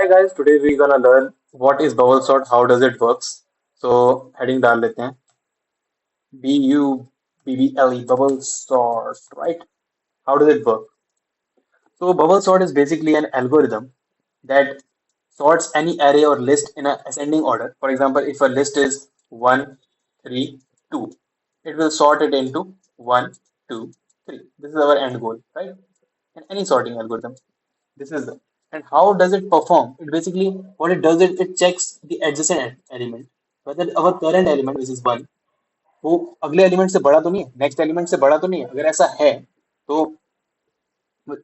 Hi guys, today we're gonna learn what is bubble sort, how does it works. So heading डाल लेते हैं BUBBLE bubble sort, right? How does it work? So bubble sort is basically an algorithm that sorts any array or list in an ascending order. For example, if a list is 1, 3, 2, it will sort it into 1, 2, 3. This is our end goal, right? In any sorting algorithm. This is the, and how does it perform? It basically what it does it checks the adjacent element whether our current element which is one वो अगले element से बड़ा तो नहीं है next element से बड़ा तो नहीं है अगर ऐसा है तो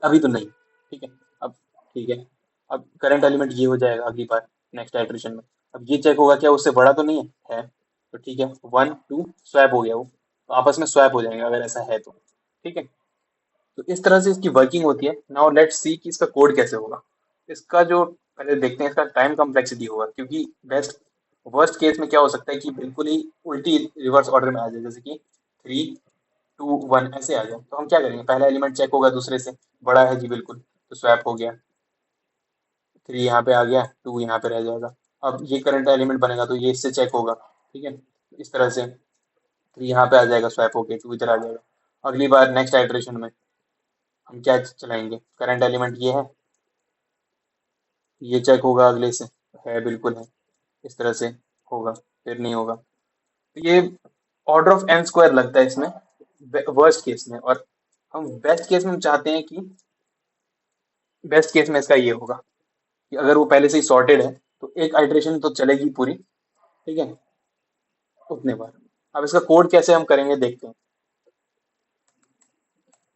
अभी तो नहीं ठीक है अब ठीक है अब करंट एलिमेंट ये हो जाएगा अगली बार नेक्स्ट आइटरेशन में अब ये चेक होगा क्या उससे बड़ा तो नहीं है तो ठीक है 1 2 स्वैप हो गया वो तो आपस में स्वैप हो जाएंगे अगर ऐसा है तो ठीक है तो इस तरह से इसकी वर्किंग होती है नाउ लेट्स सी कि इसका कोड कैसे होगा इसका जो पहले देखते हैं इसका टाइम कम्प्लेक्सिटी होगा क्योंकि बेस्ट वर्स्ट केस में क्या हो सकता है कि बिल्कुल ही उल्टी रिवर्स ऑर्डर में आ जाए जैसे कि 3 2 1 ऐसे आ जाए तो हम क्या करेंगे पहला एलिमेंट चेक होगा दूसरे से बड़ा है जी बिल्कुल तो स्वैप हो गया 3 यहाँ पे आ गया 2 यहाँ पे रह जाएगा अब ये करंट एलिमेंट बनेगा तो ये इससे चेक होगा ठीक है इस तरह से 3 यहाँ पे आ जाएगा स्वैप होके 2 इधर आ जाएगा अगली बार नेक्स्ट आइटरेशन में हम क्या चलाएंगे करंट एलिमेंट ये चेक होगा अगले से है बिल्कुल है इस तरह से होगा फिर नहीं होगा तो ये ऑर्डर ऑफ एन स्क्वायर लगता है इसमें वर्स्ट केस में और हम बेस्ट केस में हम चाहते हैं कि बेस्ट केस में इसका ये होगा कि अगर वो पहले से ही सॉर्टेड है तो एक आइटरेशन तो चलेगी पूरी ठीक है उतने बार अब इसका कोड कैसे हम करेंगे देखते हैं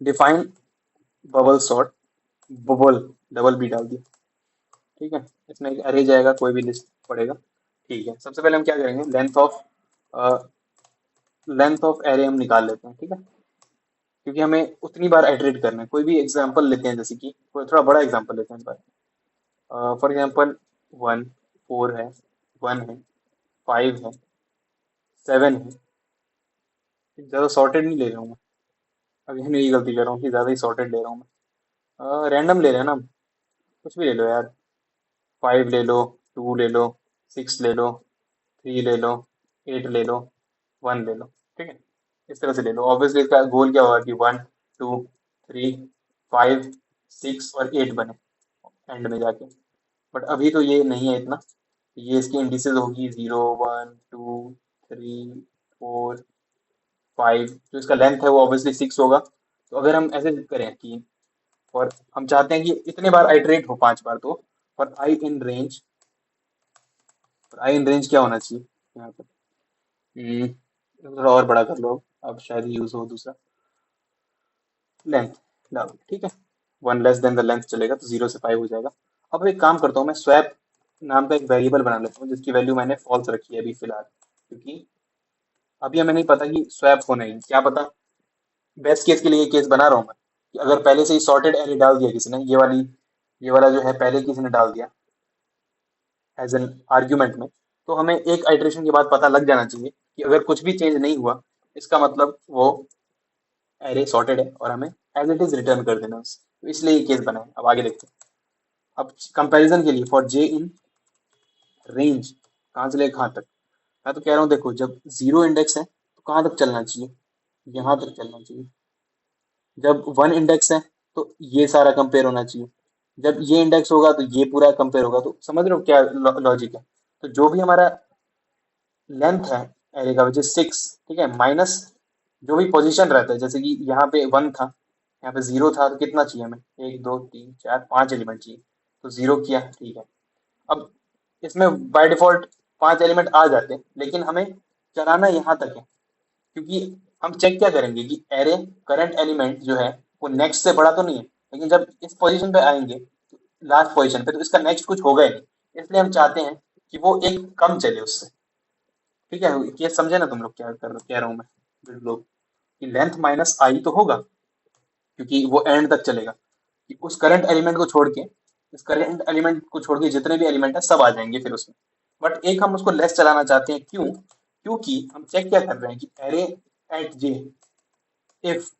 define bubble sort bubble double B डाल दिया ठीक है इसमें एक अरे जाएगा कोई भी लिस्ट पड़ेगा ठीक है सबसे पहले हम क्या करेंगे लेंथ ऑफ एरे हम निकाल लेते हैं ठीक है क्योंकि हमें उतनी बार आइटरेट करना है कोई भी एग्जांपल लेते हैं जैसे कि कोई थोड़ा बड़ा एग्जांपल लेते हैं इस बार फॉर एग्जांपल 1 4 है 1 है 5 है 7 है ज़्यादा सॉर्टेड नहीं ले रहा हूँ मैं अभी हम यही गलती कर रहा हूँ कि ज़्यादा ही सॉर्टेड ले रहा हूँ मैं रैंडम ले रहे हैं ना हम, कुछ भी ले लो यार 5 ले लो 2 ले लो 6 ले लो 3 ले लो 8 ले लो 1 ले लो ठीक है इस तरह से ले लो ऑब्वियसली इसका गोल क्या होगा कि 1 2 3 5 6 और 8 बने एंड में जाके बट अभी तो ये नहीं है इतना ये इसकी इंडिसेस होगी 0 1 2 3 4 5 जो इसका लेंथ है वो ऑब्वियसली 6 होगा तो अगर हम ऐसे करें कि और हम चाहते हैं कि इतने बार आइटरेट हो 5 बार तो फॉर आई इन रेंज क्या होना चाहिए यहाँ पर थोड़ा और बड़ा कर लो अब शायद यूज हो दूसरा लेंथ डालो ठीक है 1 लेस देन द लेंथ चलेगा तो 0 से 5 हो जाएगा अब एक काम करता हूँ मैं स्वैप नाम का एक वेरिएबल बना लेता हूँ जिसकी वैल्यू मैंने फॉल्स रखी है अभी फिलहाल क्योंकि अभी हमें नहीं पता कि स्वैप होना ही क्या पता बेस्ट केस के लिए ये केस बना रहा हूँ मैं कि अगर पहले से ही सॉर्टेड एरे डाल दिया किसी ने ये वाला जो है पहले किसी ने डाल दिया एज एन आर्ग्यूमेंट में तो हमें एक आइटरेशन के बाद पता लग जाना चाहिए कि अगर कुछ भी चेंज नहीं हुआ इसका मतलब वो एरे सॉर्टेड है और हमें एज इट इज रिटर्न कर देना उसे तो इसलिए ये केस बना है अब आगे देखते हैं अब कंपैरिजन के लिए फॉर जे इन रेंज कहाँ से लेकर कहाँ तक मैं तो कह रहा हूँ देखो जब जीरो इंडेक्स है तो कहाँ तक चलना चाहिए यहाँ तक चलना चाहिए जब 1 इंडेक्स है तो ये सारा कंपेयर होना चाहिए जब ये इंडेक्स होगा तो ये पूरा कंपेयर होगा तो समझ रहे हो क्या लॉजिक है तो जो भी हमारा लेंथ है एरे का विच इज 6 ठीक है माइनस जो भी पोजीशन रहता है जैसे कि यहाँ पे 1 था यहाँ पे 0 था तो कितना चाहिए हमें 1 2 3 4 5 एलिमेंट चाहिए तो 0 किया ठीक है अब इसमें बाय डिफॉल्ट 5 एलिमेंट आ जाते हैं लेकिन हमें चलाना यहाँ तक है क्योंकि हम चेक क्या करेंगे कि एरे करंट एलिमेंट जो है वो नेक्स्ट से बड़ा तो नहीं है लेकिन जब इस पोजीशन पे आएंगे लास्ट पोजीशन पे तो इसका नेक्स्ट कुछ होगा ही नहीं इसलिए हम चाहते हैं कि वो एक कम चले उससे ठीक है ये समझे ना तुम लोग क्या कह रहा हूँ मैं बिल्कुल लोग कि लेंथ माइनस आई तो होगा क्योंकि वो एंड तक चलेगा कि उस करंट एलिमेंट को छोड़ के इस करंट एलिमेंट को छोड़ के जितने भी एलिमेंट है सब आ जाएंगे फिर उसमें बट एक हम उसको लेस चलाना चाहते हैं क्यों क्योंकि हम चेक क्या कर रहे हैं कि array at J if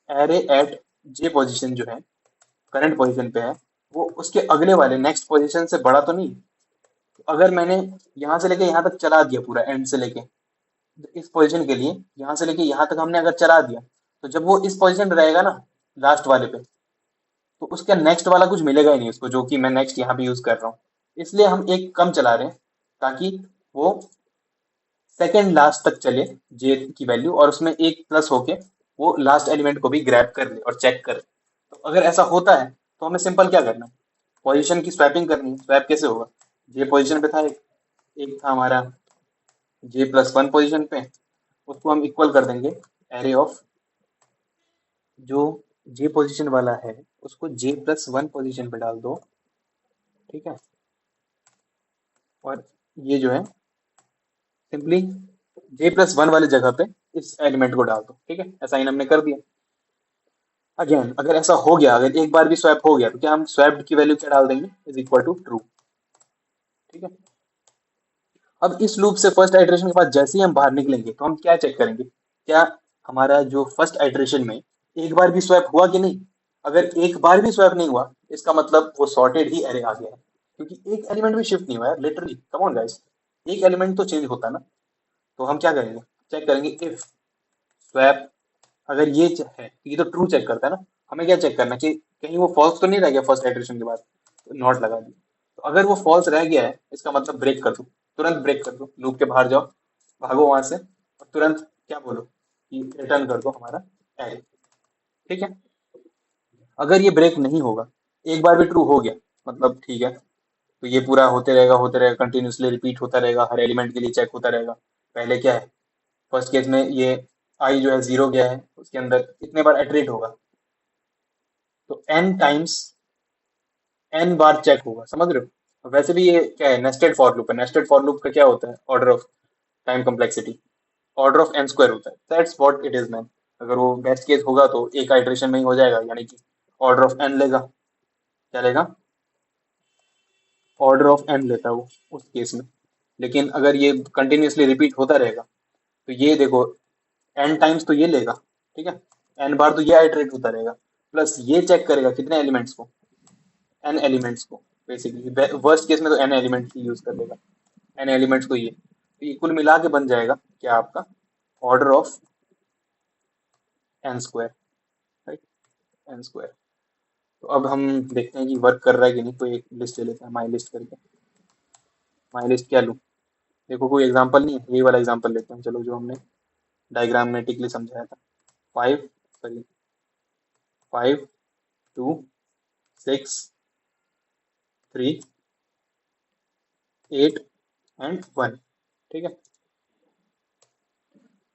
array at J position जो है करंट पोजीशन पे है वो उसके अगले वाले नेक्स्ट पोजीशन से बड़ा तो नहीं। तो अगर मैंने यहाँ से लेके यहाँ तक चला दिया पूरा एंड से लेके इस पोजीशन के लिए, यहाँ से लेके यहाँ तक हमने अगर चला दिया, तो जब वो इस पोजीशन पे रहेगा ना लास्ट वाले पे, तो उसका नेक्स्ट वाला कुछ मिलेगा ही नहीं उसको, जो कि मैं नेक्स्ट यहाँ पे यूज कर रहा हूँ। इसलिए हम एक कम चला रहे हैं ताकि वो सेकंड लास्ट तक चले जे की वैल्यू, और उसमें एक प्लस होके वो लास्ट एलिमेंट को भी ग्रैब कर ले और चेक कर ले। तो अगर ऐसा होता है तो हमें सिंपल क्या करना है, पोजीशन की स्वैपिंग करनी है। स्वैप कैसे होगा, जे पोजीशन पे था एक था हमारा J+1 पोजीशन पे, उसको हम इक्वल कर देंगे एरे ऑफ जो जे पोजीशन वाला है उसको J+1 पोजीशन पे डाल दो, ठीक है। और ये जो है सिंपली J+1 वाली जगह पे इस एलिमेंट को डाल दो, ठीक है। असाइन हमने कर दिया। अगेन अगर ऐसा हो गया, अगर एक बार भी स्वैप हो गया, तो क्या हम स्वैप्ड की वैल्यू क्या डाल देंगे, इज इक्वल टू ट्रू, ठीक है। अब इस लूप से फर्स्ट आइटरेशन के बाद जैसे ही हम बाहर निकलेंगे तो हम क्या चेक करेंगे, क्या हमारा जो फर्स्ट आइटरेशन में एक बार भी स्वैप हुआ कि नहीं। अगर एक बार भी स्वैप नहीं हुआ, इसका मतलब वो सॉर्टेड ही एरे आ गया है, क्योंकि एक एलिमेंट भी शिफ्ट नहीं हुआ है लिटरली। कम ऑन गाइस, एक एलिमेंट तो चेंज होता है ना। तो हम क्या करेंगे, चेक करेंगे इफ स्वैप, अगर ये है, ये तो ट्रू चेक करता है ना। हमें क्या चेक करना कि कहीं वो फॉल्स तो नहीं रह गया फर्स्ट आइटरेशन के बाद, तो नॉट लगा दी। तो अगर वो फॉल्स रह गया है, इसका मतलब ब्रेक कर दो, तुरंत ब्रेक कर दो, लूप के बाहर जाओ, भागो वहां से, और तुरंत क्या बोलो कि रिटर्न कर दो हमारा एरे, ठीक है। अगर ये ब्रेक नहीं होगा, एक बार भी ट्रू हो गया, मतलब ठीक है, तो ये पूरा होते रहेगा कंटिन्यूसली रिपीट होता रहेगा, हर एलिमेंट के लिए चेक होता रहेगा। पहले क्या है, फर्स्ट केस में ये आई जो है 0 गया है, उसके अंदर कितने बार इटरेट होगा, तो n टाइम्स n बार चेक होगा, समझ रहे हो। वैसे भी ये क्या है, नेस्टेड फॉर लूप है। नेस्टेड फॉर लूप का क्या होता है, order of time complexity order of n square होता है, that's what it is man. अगर वो बेस्ट केस होगा तो एक आइटरेशन में ही हो जाएगा, यानी कि ऑर्डर ऑफ n लेगा, क्या लेगा, ऑर्डर ऑफ n लेता है वो उस केस में। लेकिन अगर ये कंटिन्यूसली रिपीट होता रहेगा, तो ये देखो n टाइम्स तो ये लेगा, ठीक है, n बार तो ये आइटरेट होता रहेगा, प्लस ये चेक करेगा कितने एलिमेंट्स को, n एलिमेंट्स को। बेसिकली वर्स्ट केस में तो n एलिमेंट्स ही यूज कर लेगा, n एलिमेंट्स को ये, तो ये कुल मिला के बन जाएगा क्या आपका, order of n square, right, n square. तो अब हम देखते हैं कि वर्क कर रहा है कि नहीं। कोई एक लिस्ट ले लेते हैं, माई लिस्ट करके। माई लिस्ट क्या लूँ, देखो कोई एग्जांपल नहीं है, यही वाला एग्जांपल लेते हैं चलो, जो हमने डायग्रामेटिकली समझाया था। 5 सॉरी 5 2 6 3 8 एंड 1, ठीक है।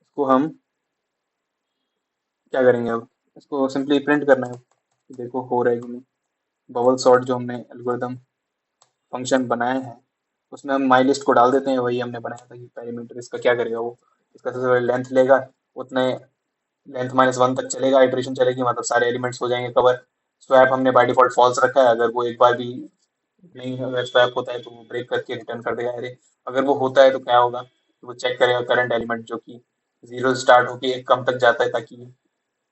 इसको हम क्या करेंगे, अब इसको सिंपली प्रिंट करना है, देखो हो रहा है कि नहीं। बबल सॉर्ट जो हमने एल्गोरिदम फंक्शन बनाए हैं, उसमें हम माई लिस्ट को डाल देते हैं, वही हमने बनाया था कि पैरामीटर। इसका क्या करेगा वो, इसका सबसे पहले लेंथ लेगा, उतने लेंथ -1 तक चलेगा, इटरेशन चलेगी, मतलब सारे एलिमेंट्स हो जाएंगे कवर। स्वैप हमने बाय डिफॉल्ट फॉल्स रखा है, अगर वो एक बार भी नहीं, अगर स्वैप होता है तो वो ब्रेक करके रिटर्न कर देगा एरे। अगर वो होता है तो क्या होगा, तो वो चेक करेगा करंट एलिमेंट, जो कि 0 स्टार्ट होके एक कम तक जाता है, ताकि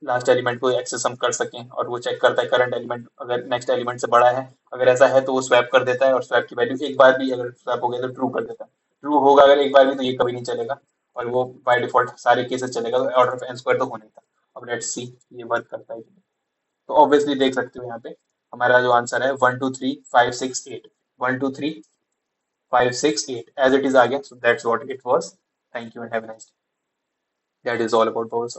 लास्ट एलिमेंट को एक्सेस हम कर सकें। और वो चेक करता है करंट एलिमेंट अगर नेक्स्ट एलिमेंट से बड़ा है, अगर ऐसा है तो वो स्वैप कर देता है, और स्वैप की वैल्यू एक बार भी अगर स्वैप हो गया तो ट्रू कर देता है। ट्रू होगा अगर एक बार भी, तो ये कभी नहीं चलेगा, और वो बाय डिफॉल्ट सारे केसेस चलेगा, तो ऑर्डर ऑफ n स्क्वायर तो होने था। अब लेट्स सी ये वर्क करता है कि नहीं। तो ऑब्वियसली देख सकते हो यहाँ पे हमारा जो आंसर है 1 2 3 5 6 8, 1 2 3 5 6 8 एज इट इज आ गया। So that's what it was. Thank you and have a nice day. That is all about bubbles.